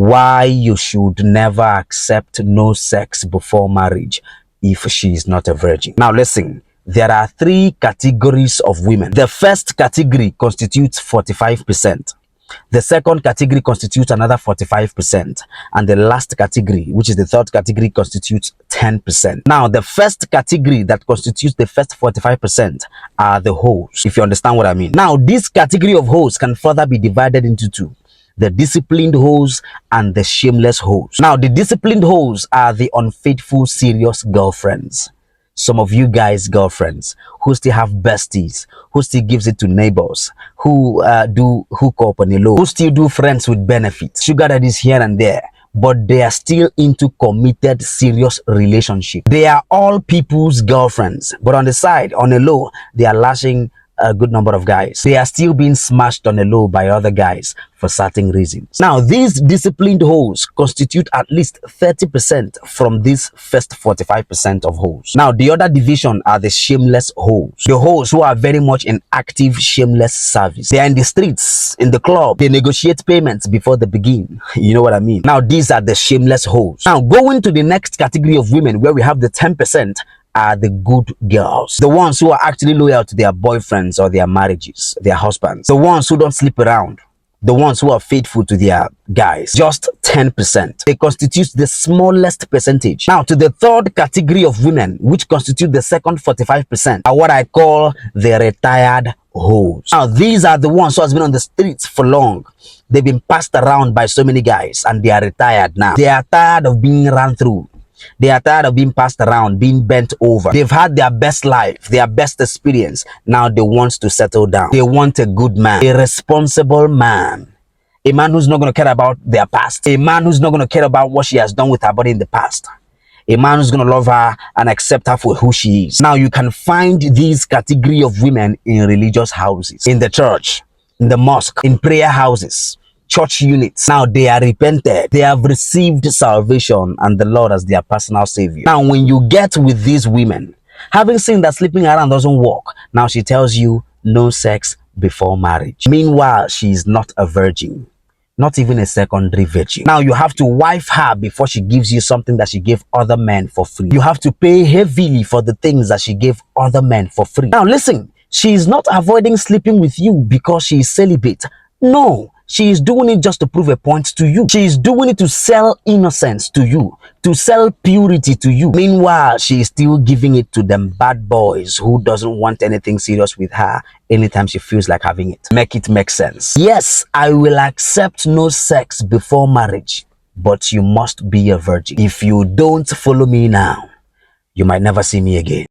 Why you should never accept no sex before marriage if she is not a virgin. Now listen, there are three categories of women. The first category constitutes 45%. The second category constitutes another 45%. And the last category, which is the third category, constitutes 10%. Now, the first category that constitutes the first 45% are the hoes, if you understand what I mean. Now, this category of hoes can further be divided into two: the disciplined hoes and the shameless hoes. Now, the disciplined hoes are the unfaithful, serious girlfriends. Some of you guys, girlfriends, who still have besties, who still gives it to neighbors, who do hook up on the low, who still do friends with benefits, sugar daddies here and there, but they are still into committed, serious relationship. They are all people's girlfriends, but on the side, on the low, they are lashing a good number of guys. They are still being smashed on the low by other guys for certain reasons. Now, these disciplined hoes constitute at least 30% from this first 45% of hoes. Now, the other division are the shameless hoes. The hoes who are very much in active, shameless service. They are in the streets, in the club. They negotiate payments before they begin. You know what I mean? Now, these are the shameless hoes. Now, going to the next category of women, where we have the 10%, are the good girls, the ones who are actually loyal to their boyfriends or their marriages, their husbands, the ones who don't sleep around, the ones who are faithful to their guys. Just 10%. They constitute the smallest percentage. Now, to the third category of women, which constitute the second 45%, are what I call the retired hoes. Now, these are the ones who has been on the streets for long. They've been passed around by so many guys and they are retired now. They are tired of being run through. They are tired of being passed around, being bent over. They've had their best life, their best experience. Now they want to settle down. They want a good man, a responsible man. A man who's not going to care about their past. A man who's not going to care about what she has done with her body in the past. A man who's going to love her and accept her for who she is. Now you can find these category of women in religious houses, in the church, in the mosque, in prayer houses, church units. Now they are repented, they have received salvation and the Lord as their personal savior. Now when you get with these women, having seen that sleeping around doesn't work, now she tells you no sex before marriage. Meanwhile, she is not a virgin, not even a secondary virgin. Now you have to wife her before she gives you something that she gave other men for free. You have to pay heavily for the things that she gave other men for free. Now listen, she is not avoiding sleeping with you because she is celibate. No, she is doing it just to prove a point to you. She is doing it to sell innocence to you, to sell purity to you. Meanwhile, she is still giving it to them bad boys who doesn't want anything serious with her anytime she feels like having it. Make it make sense. Yes, I will accept no sex before marriage, but you must be a virgin. If you don't follow me now, you might never see me again.